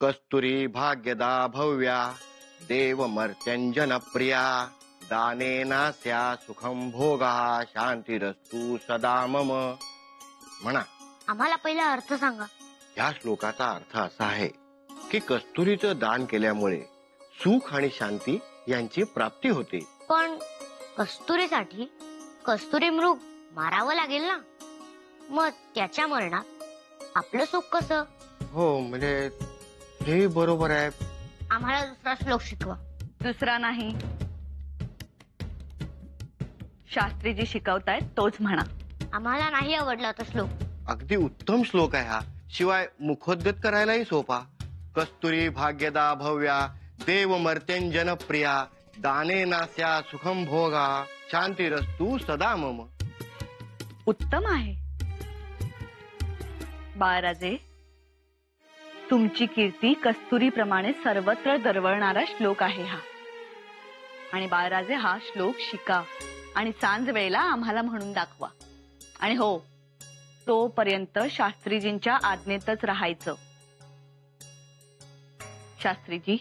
कस्तुरी भाग्यदा भव्या देवमर्त्यंजन प्रिया दानेनास्या सुखम भोगा शांतिरस्तु सदा मम. म्हणा. आम्हाला पहिला अर्थ सांगा. या श्लोकाचा अर्थ असा आहे की कस्तुरीचं दान केल्यामुळे सुख आणि शांती यांची प्राप्ती होते. पण कस्तुरीसाठी कस्तुरी मृग मारावं लागेल ना, मग त्याच्या मरणात आपलं सुख कसं? हो म्हणजे हे बरोबर आहे. आम्हाला दुसरा श्लोक शिकवा. दुसरा नाही, शास्त्रीजी शिकवतायत तोच म्हणा. आम्हाला नाही आवडला तो श्लोक. अगदी उत्तम श्लोक आहे हा. शिवाय मुखोद्गत करायलाही सोपा. कस्तुरी भाग्यदा भव्या देवमर्त्यंजन प्रिया दानेनास्या सुखम भोगा शांतिरस्तु सदा मम. उत्तम आहे. बाळराजे, तुमची कीर्ती कस्तुरीप्रमाणे सर्वत्र दरवळणारा श्लोक आहे हा. आणि बाळराजे, हा श्लोक शिका आणि सांज वेळेला आम्हाला म्हणून दाखवा. आणि हो, तोपर्यंत शास्त्रीजींच्या आज्ञेतच राहायचं. शास्त्रीजी,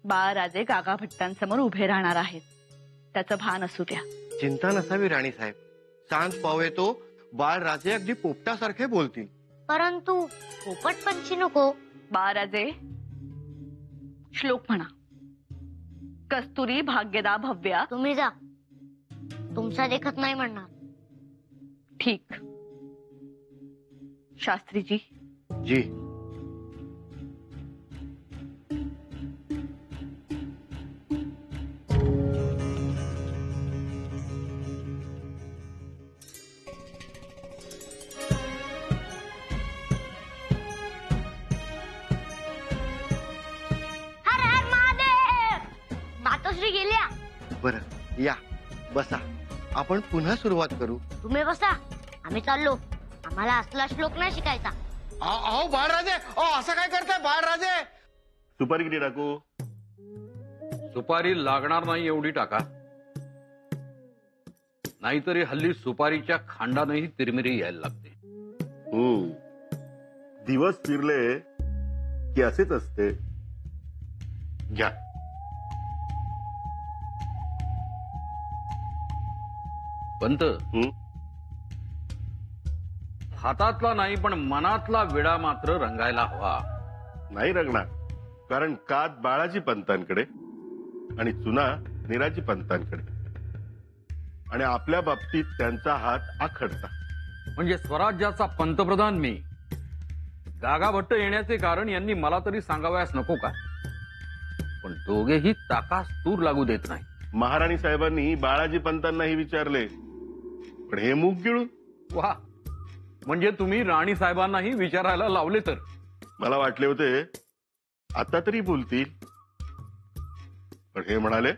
बाळराजे गागा भट्टांसमोर उभे राहणार आहेत, त्याचं भान असू द्या. चिंता नसावी राणी साहेब. सांज पावे तो बाळराजे अगदी पोपटासारखे बोलतील. परंतु पोपटपंची नको. बाळराजे, श्लोक म्हणा. कस्तुरी भाग्यदा भव्या. तुम्ही जा, तुमचा देखत नाही म्हणणार. ठीक. शास्त्रीजी. जी. हर हर महादेव. मातोश्री गेल्या. बरं या बसा. आपण पुन्हा सुरुवात करू. तुम्ही बसा, आम्ही चाललो. आम्हाला असला श्लोक नाही शिकायचा. अहो बाळराजे, असं काय करताय बाळराजे? सुपारी किती टाकू? सुपारी लागणार नाही एवढी टाका, नाहीतरी हल्ली सुपारीच्या खांडानेही तिरमिरी यायला लागते. दिवस फिरले की असेच असते. घ्या. पंत, हातातला नाही पण मनातला विडा मात्र रंगायला हवा. नाही रंगणार, कारण कात बाळाजी पंतांकडे आणि चुना निराजी पंतांकडे, आणि आपल्या बाबतीत त्यांचा हात आखडता. म्हणजे स्वराज्याचा पंतप्रधान मी. गागा भट्ट येण्याचे कारण यांनी मला तरी सांगावयास नको का? पण दोघेही ताकास तूर लागू देत नाही. महाराणी साहेबांनी बाळाजी पंतांनाही विचारले, पण हे मुख गिळून. वा, म्हणजे तुम्ही राणी साहेबांनाही विचारायला लावले तर? मला वाटले होते आता तरी बोलतील, पण हे म्हणाले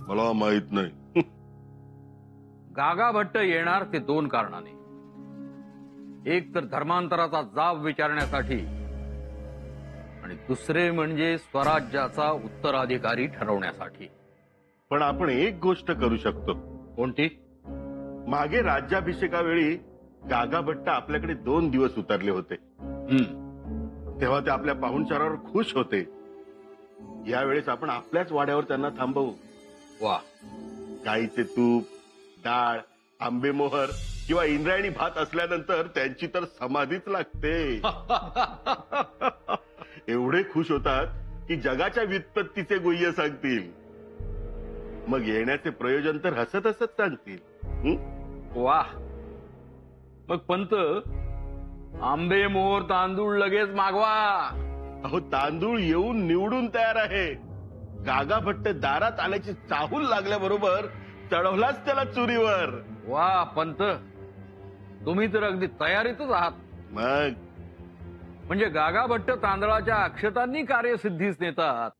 मला माहित नाही. गागा भट्ट येणार ते दोन कारणाने. एक तर धर्मांतराचा जाब विचारण्यासाठी, आणि दुसरे म्हणजे स्वराज्याचा उत्तराधिकारी ठरवण्यासाठी. पण आपण एक गोष्ट करू शकतो. कोणती? मागे राज्याभिषेकावेळी गागा भट्ट आपल्याकडे 2 दिवस उतरले होते. तेव्हा ते आपल्या पाहुणचारावर खुश होते. यावेळेस आपण आपल्याच वाड्यावर त्यांना थांबवू. वा. गाईचे तूप, डाळ, आंबेमोहर किंवा इंद्रायणी भात असल्यानंतर त्यांची तर समाधीच लागते. एवढे खुश होतात की जगाच्या व्युत्पत्तीचे गुह्य सांगतील. मग येण्याचे प्रयोजन तर हसत हसत सांगतील. वा. मग पंत, आंबे मोहर तांदूळ लगेच मागवा. अहो, तांदूळ येऊन निवडून तयार आहे. गागा भट्ट दारात आल्याची चाहूल लागल्याबरोबर चढवलाच त्याला चुरीवर. वा पंत, तुम्ही तर अगदी तयारीतच आहात. मग म्हणजे गागा भट्ट तांदळाच्या अक्षतांनी कार्यसिद्धीस नेतात,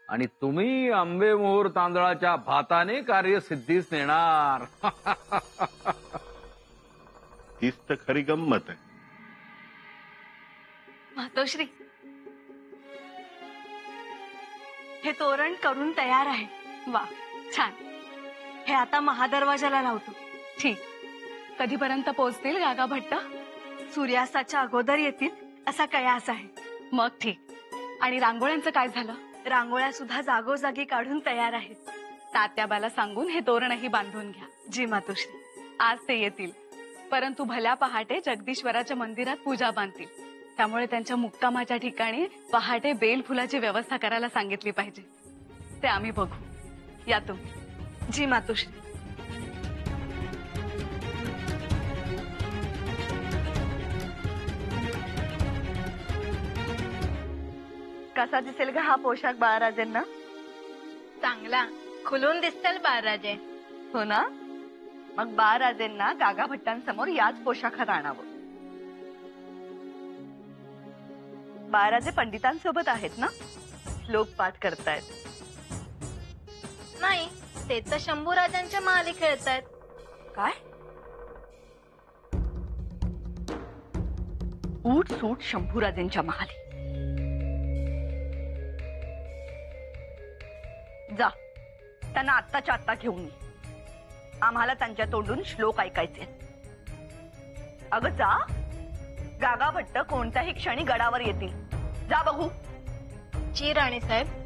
आणि तुम्ही आंबे मोहर तांदळाच्या भाताने कार्यसिद्धीस नेणार. तीच तर खरी गंमत आहे. मातोश्री, हे तोरण करून तयार आहे. वा, छान. हे आता महादरवाजाला लावतो. ठीक. कधीपर्यंत पोहोचतील गागा भट्ट? सूर्यास्ताच्या अगोदर येतील, असा कयास आहे. मग ठीक. आणि रांगोळ्यांचं काय झालं? रांगोळ्या सुद्धा जागोजागी काढून तयार आहेत. तात्याबाला सांगून हे तोरणही बांधून घ्या. जी मातोश्री. आज ते येतील, परंतु भल्या पहाटे जगदीश्वराच्या मंदिरात पूजा बांधतील. त्यामुळे त्यांच्या मुक्कामाच्या ठिकाणी पहाटे बेलफुलाची व्यवस्था करायला सांगितली पाहिजे. ते आम्ही बघू. या तुम्ही. जी मातोश्री. कसा दिसेल का हा पोशाख बाळराजेंना? चांगला खुलून दिसतील बाळराजे. हो ना? मग बाळराजेंना गागा भट्टांसमोर याच पोशाखात आणावं. बाळराजे पंडितांसोबत आहेत ना? श्लोक पाठ करतायत. नाही, ते तर शंभूराजांच्या महाली खेळतायत. काय? ऊट सूट शंभूराजेंच्या महाली. जा, त्यांना आत्ताच्या आत्ता घेऊन ये. आम्हाला त्यांच्या तोंडून श्लोक ऐकायचे. अगं जा. गागा भट्ट कोणत्याही क्षणी गडावर येतील. जा बघू. जी राणी साहेब.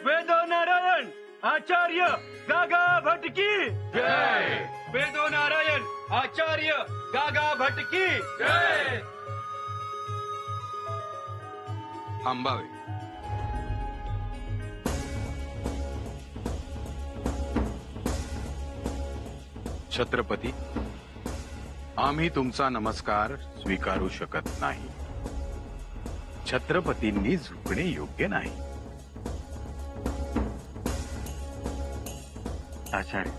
वेदो नारायण आचार्य गागा भट्ट की जय. वेदो नारायण आचार्य गागा भट्ट की जय. थांबावे. छत्रपती, आम्ही तुमचा नमस्कार स्वीकारू शकत नाही. छत्रपतींनी झुकणे योग्य नाही. आचार्य,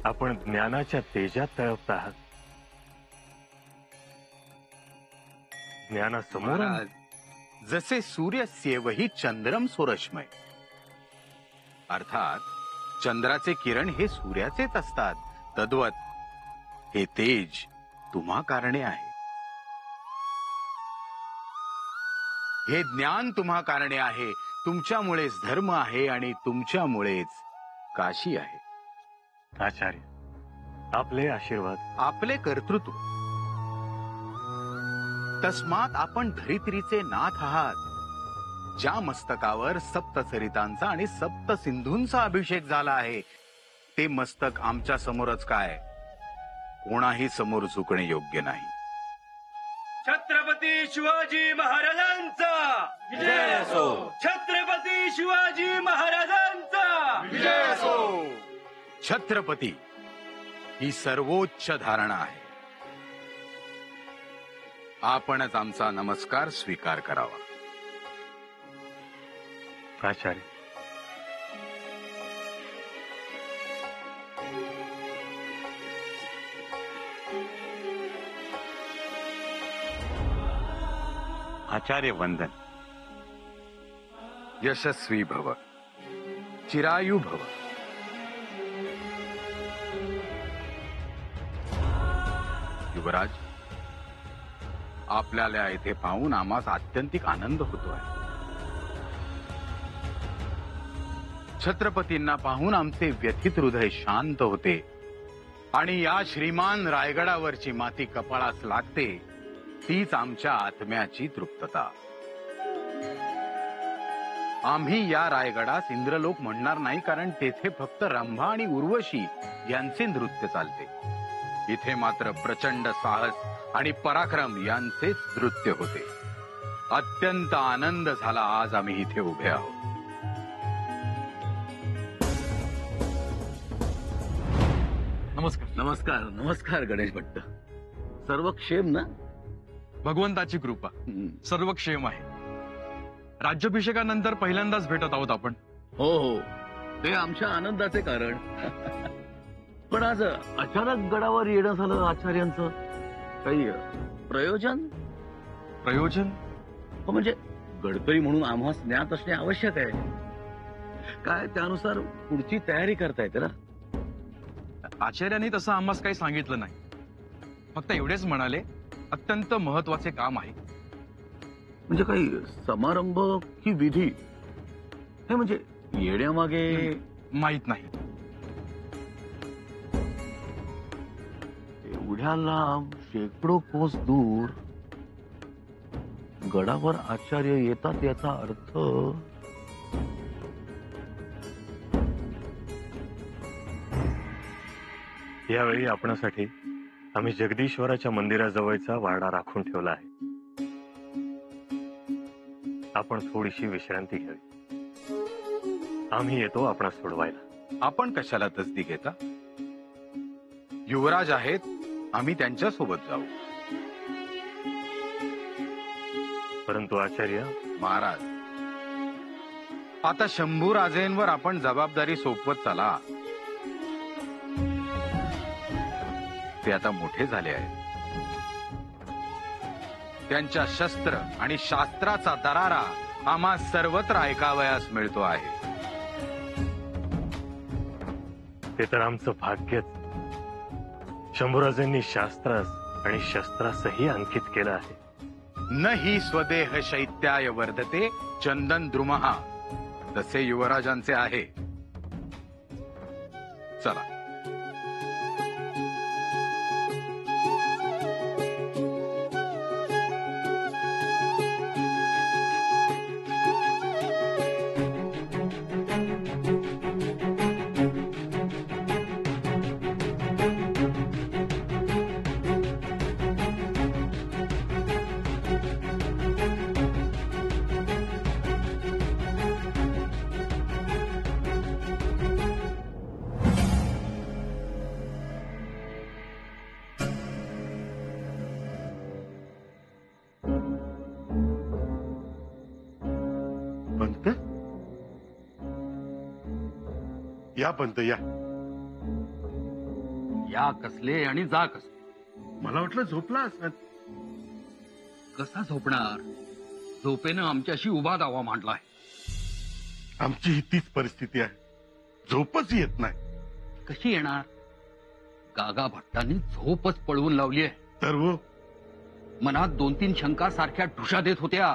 आपण ज्ञानाच्या तेजात तळपत आहात. ज्ञानासमोर महाराज, जसे सूर्य सेवही चंद्रम सोरश्मय, अर्थात चंद्राचे किरण हे सूर्याचेच असतात, तद्वत हे तेज तुम्हा कारणे आहे. हे ज्ञान तुम्हा कारणे आहे. तुमच्यामुळेच धर्म आहे आणि तुमच्यामुळेच काशी आहे. आचार्य, आपले आशीर्वाद. आपले कर्तृत्व. तस्मात आपण धरित्रीचे नाथ आहात. ज्या मस्तकावर सप्तसरितांचा आणि सप्त सिंधूंचा अभिषेक झाला आहे, ते मस्तक आमच्या समोरच काय, कोणाही समोर झुकणे योग्य नाही. छत्रपती शिवाजी महाराजांचा विजय असो. छत्रपती शिवाजी महाराजांचा विजय असो. छत्रपती ही सर्वोच्च धारणा आहे. आपणच आमचा नमस्कार स्वीकार करावा. आचार्य, आचार्य वंदन. यशस्वी भव, चिरायू भव. युवराज, आपल्याला इथे पाहून आम्हास आत्यंतिक आनंद होतोय. छत्रपतींना पाहून आमचे व्यथित हृदय शांत होते आणि या श्रीमान रायगडावरची माती कपाळास लागते, तीच आमच्या आत्म्याची तृप्तता. आम्ही या रायगडास इंद्रलोक म्हणणार नाही, कारण तेथे फक्त रंभा आणि उर्वशी यांचे नृत्य चालते. इथे मात्र प्रचंड साहस आणि पराक्रम यांचेच नृत्य होते. अत्यंत आनंद झाला आज आम्ही इथे उभे आहोत. नमस्कार. नमस्कार. नमस्कार गणेश भट्ट. सर्व क्षेम ना? भगवंताची कृपा, सर्व क्षेम आहे. राज्याभिषेकानंतर पहिल्यांदाच भेटत आहोत आपण. हो हो, ते आमच्या आनंदाचे कारण. पण आज अचानक गडावर येणं झालं आचार्यांचं. काही प्रयोजन? प्रयोजन? हो, म्हणजे गडकरी म्हणून आम्हास ज्ञात असणे आवश्यक आहे. काय त्यानुसार पुढची तयारी करता येते ना? आचार्यांनी तसं आम्हास काही सांगितलं नाही. फक्त एवढेच म्हणाले अत्यंत महत्वाचे काम आहे. म्हणजे काही समारंभ की विधी हे म्हणजे येण्यामागे माहित नाही. एवढ्या लांब शेकडो कोस दूर गडावर आचार्य येतात याचा अर्थ यावेळी आपणासाठी आम्ही जगदीश्वराच्या मंदिराजवळचा वाडा राखून ठेवला आहे. आपण थोडीशी विश्रांती घ्यावी. आम्ही येतो आपणास सोडवायला. आपण कशाला तसदी घेता? युवराज आहेत, आम्ही त्यांच्या सोबत जाऊ. परंतु आचार्य महाराज, आता शंभूराजेंवर आपण जबाबदारी सोपवत चला. ते आता मोठे झाले आहेत. त्यांच्या शस्त्र आणि शास्त्राचा दरारा आम्हा सर्वत्र ऐकावयास मिळतो आहे. ते तर आमचं भाग्यच. शंभूराजांनी शास्त्रास आणि शस्त्रासही अंकित केलं आहे. न ही स्वदेह शैत्याय वर्धते चंदन द्रुमहा, तसे युवराजांचे आहे. चला. पंत या, पंत या. या कसले आणि जा कसले? मला वाटलं झोपला असत. कसा झोपणार? झोपेनं आमच्याशी उभा दावा मांडलाय. आमची ही तीच परिस्थिती आहे. झोपच येत नाही. कशी येणार? गागा भट्टांनी झोपच पळवून लावली आहे. तर वो मनात 2-3 शंका सारख्या ढुशा देत होत्या.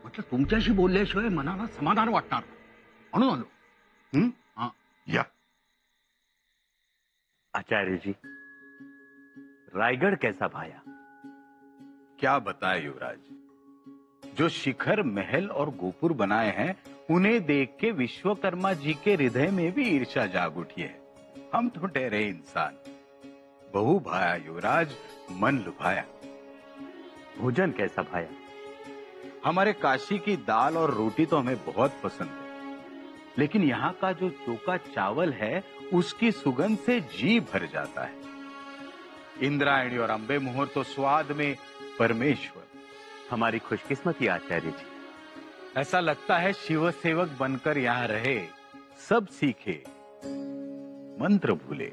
म्हटलं तुमच्याशी बोलल्याशिवाय मनाला समाधान वाटणार म्हणून आलो. हा. या. आचार्य जी, रायगढ़ कैसा भाया? क्या बताए युवराज, जो शिखर महल और गोपुर बनाए हैं उन्हें देख के विश्वकर्मा जी के हृदय में भी ईर्ष्या जाग उठी है. हम तो ठहरे इंसान. बहु भाया युवराज, मन लुभाया. भोजन कैसा भाया? हमारे काशी की दाल और रोटी तो हमें बहुत पसंद है, लेकिन यहाँ का जो चोका चावल है उसकी सुगंध से जी भर जाता है. इंद्रायणी और अंबे मोहर तो स्वाद में परमेश्वर. हमारी खुशकिस्मती आचार्य जी. ऐसा लगता है शिव सेवक बनकर यहाँ रहे, सब सीखे, मंत्र भूले,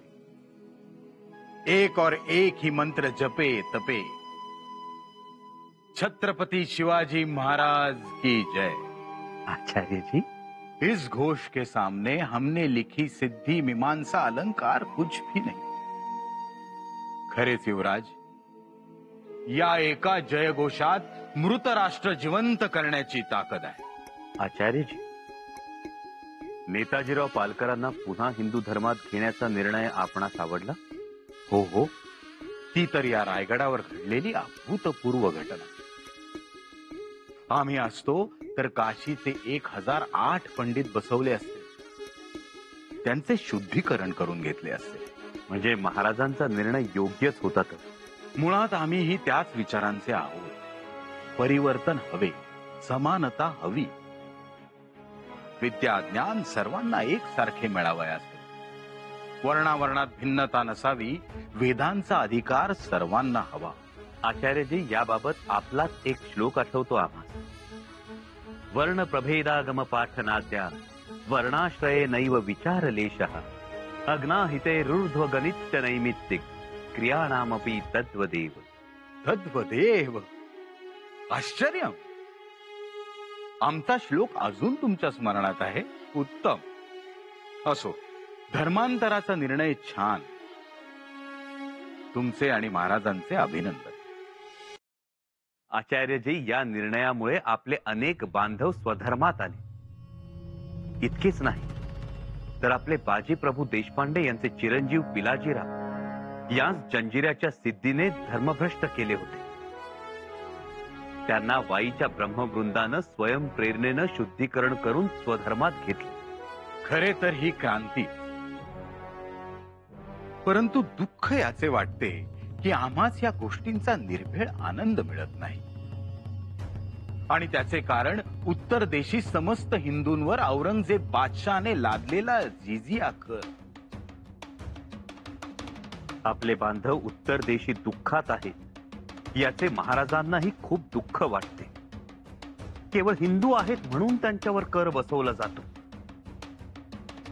एक और एक ही मंत्र जपे तपे. छत्रपति शिवाजी महाराज की जय. आचार्य जी, इस घोष के सामने हमने लिखी सिद्धि मीमांसा अलंकार कुछ भी नहीं. खरेच युवराज, या एका जयघोषात मृत राष्ट्र जिवंत करण्याची ताकद आहे. आचार्य जी, नेताजीराव पालकरांना पुन्हा हिंदू धर्मात घेण्याचा निर्णय आपणास आवडला? हो हो, ती तर या रायगडावर घडलेली अभूतपूर्व घटना. आम्ही असतो तर काशीचे 1008 पंडित बसवले असते, त्यांचे शुद्धीकरण करून घेतले असते. म्हणजे महाराजांचा निर्णय योग्यच होता. तर मुळात आम्हीही त्याच विचारांचे आहोत. परिवर्तन हवे, समानता हवी, विद्या ज्ञान सर्वांना एकसारखे मिळावयाचे, वर्णावर्णात भिन्नता नसावी, वेदांचा अधिकार सर्वांना हवा. आचार्यजी, याबाबत आपलाच एक श्लोक आठवतो आम्हाला. वर्ण प्रभेदागम पाठनाद्या वर्णाश्रये नैव विचारलेशः अग्नाहिते रुर्ध्व गणित नैमित्तिक क्रियाणामपि तद्वदेव. तद्वदेव, आश्चर्य. आमचा श्लोक अजून तुमच्या स्मरणात आहे. उत्तम. असो, धर्मांतराचा निर्णय छान. तुमचे आणि महाराजांचे अभिनंदन. आचार्यजी या निर्णयामुळे आपले अनेक बांधव स्वधर्मात आले. इतकेच नाही तर आपले बाजी प्रभू देशपांडे यांचे चिरंजीव पिलाजीराव याच जंजिऱ्याच्या सिद्धीने धर्मभ्रष्ट केले होते. त्यांना वाईच्या ब्रह्मवृंदानं स्वयंप्रेरणेनं शुद्धीकरण करून स्वधर्मात घेतले. खरे तर ही क्रांती, परंतु दुःख याचे वाटते की आम्हाच या गोष्टींचा निर्भेळ आनंद मिळत नाही. आणि त्याचे कारण उत्तर देशी समस्त हिंदूंवर औरंगजेब बादशहाने लादलेला जिझिया कर. आपले बांधव उत्तर देशी दुःखात आहेत याचे महाराजांनाही खूप दुःख वाटते. केवळ हिंदू आहेत म्हणून त्यांच्यावर कर बसवला जातो.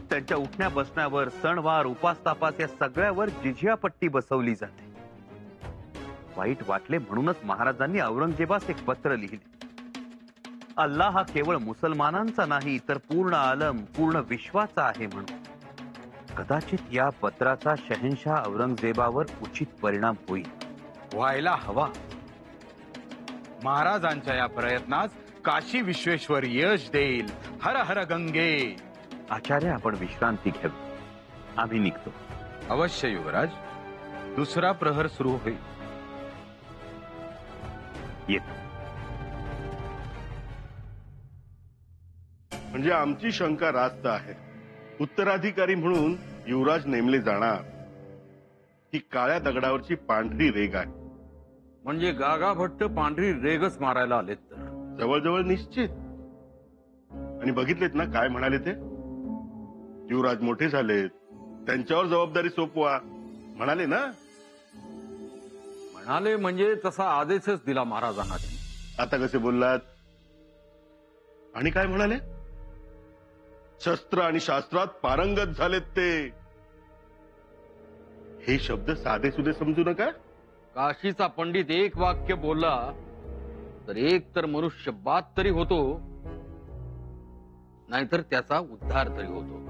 त्यांच्या उठण्या बसण्यावर, सणवार, उपासतापास या सगळ्यावर जिझिया पट्टी बसवली जाते. वाईट वाटले म्हणूनच महाराजांनी औरंगजेबास एक पत्र लिहिले. अल्लाह हा केवळ मुसलमानांचा नाही तर पूर्ण आलम, पूर्ण विश्वाचा आहे म्हणून. कदाचित या पत्राचा शहनशाह औरंगजेबावर उचित परिणाम होईल, व्हायला हवा. महाराजांच्या या प्रयत्नास काशी विश्वेश्वर यश देईल. हर हर गंगे. आचार्य, आपण विश्रांती घ्यावी. आम्ही निघतो. अवश्य युवराज. दुसरा प्रहर सुरू होईल. येतो. म्हणजे आमची शंका रास्त आहे. उत्तराधिकारी म्हणून युवराज नेमले जाणार ही काळ्या दगडावरची पांढरी रेग आहे. म्हणजे गागा भट्ट पांढरी रेगच मारायला आलेत तर जवळजवळ निश्चित. आणि बघितलेत ना काय म्हणाले ते? युवराज मोठे झालेत, त्यांच्यावर जबाबदारी सोपवा म्हणाले ना. म्हणाले म्हणजे तसा आदेशच दिला महाराजांना. आता कसे बोललात? आणि काय म्हणाले? शस्त्र आणि शास्त्रात पारंगत झालेत ते. हे शब्द साधे सुधे समजू नका. काशीचा पंडित एक वाक्य बोलला तर एक तर मनुष्य बाद तरी होतो, नाहीतर त्याचा उद्धार तरी होतो.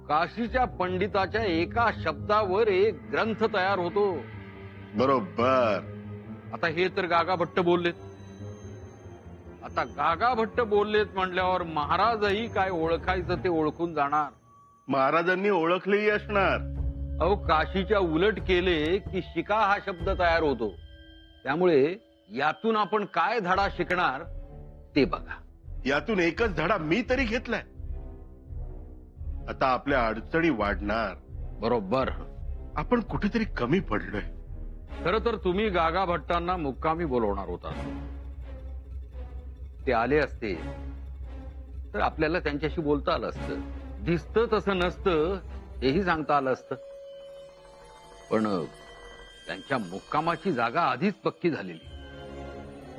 काशीच्या पंडिताच्या एका शब्दावर एक ग्रंथ तयार होतो. बरोबर. आता हे तर गागा भट्ट बोललेत. आता गागा भट्ट बोललेत म्हणल्यावर महाराजही काय ओळखायचं ते ओळखून जाणार. महाराजांनी ओळखलेही असणार. अहो, काशीच्या उलट केले की शिका हा शब्द तयार होतो. त्यामुळे यातून आपण काय धडा शिकणार ते बघा. यातून एकच धडा मी तरी घेतलाय. आता आपल्या अडचणी वाढणार. बरोबर. आपण कुठेतरी कमी पडलोय. खरं तर तुम्ही गागा भट्टांना मुक्कामी बोलवणार होता. ते आले असते तर आपल्याला त्यांच्याशी बोलता आलं असतं. दिसतं तसं नसतं हेही सांगता आलं असतं. पण त्यांच्या मुक्कामाची जागा आधीच पक्की झालेली.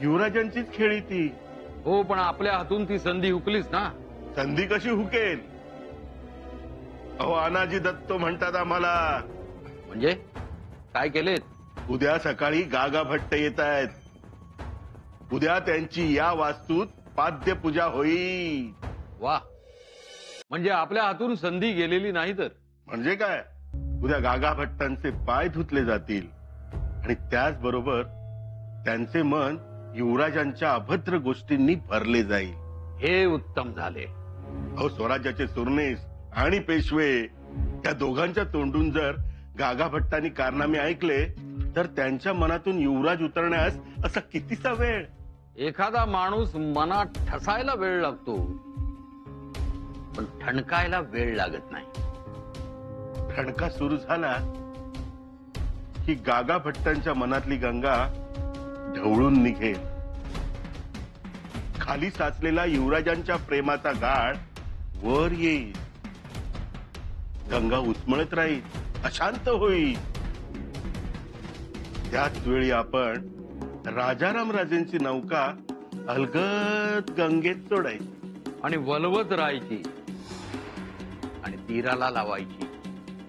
युवराजांचीच खेळी ती. हो, पण आपल्या हातून ती संधी हुकलीच ना. संधी कशी हुकेल? अहो, अनाजी दत्तो म्हणतात आम्हाला. म्हणजे काय केलेत? उद्या सकाळी गागा भट्ट येत आहेत. उद्या त्यांची या वास्तूत पाद्य पूजा होईल. वा, म्हणजे आपल्या हातून संधी गेलेली नाही तर. म्हणजे काय? उद्या गागा भट्टांचे पाय धुतले जातील आणि त्याचबरोबर त्यांचे मन युवराजांच्या अभद्र गोष्टींनी भरले जाईल. हे उत्तम झाले. अहो, स्वराज्याचे सुरनेस आणि पेशवे या दोघांच्या तोंडून जर गागा भट्टांनी कारनामे ऐकले तर त्यांच्या मनातून युवराज उतरण्यास असा कितीसा वेळ. एखादा माणूस मनात ठसायला वेळ लागतो पण ठणकायला वेळ लागत नाही. ठणका सुरू झाला की गागा भट्टांच्या मनातली गंगा ढवळून निघेल. खाली साचलेला युवराजांच्या प्रेमाचा गाळ वर येईल. गंगा उचमळत राहील, अशांत होईल. त्याच वेळी आपण राजाराम राजेंची नौका अलगद गंगेत सोडायची आणि वलवत राहायची आणि तीराला लावायची.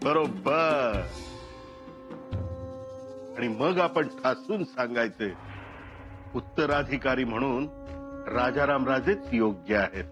बरोबर. आणि मग आपण ठासून सांगायचे, उत्तराधिकारी म्हणून राजाराम राजेच योग्य आहेत.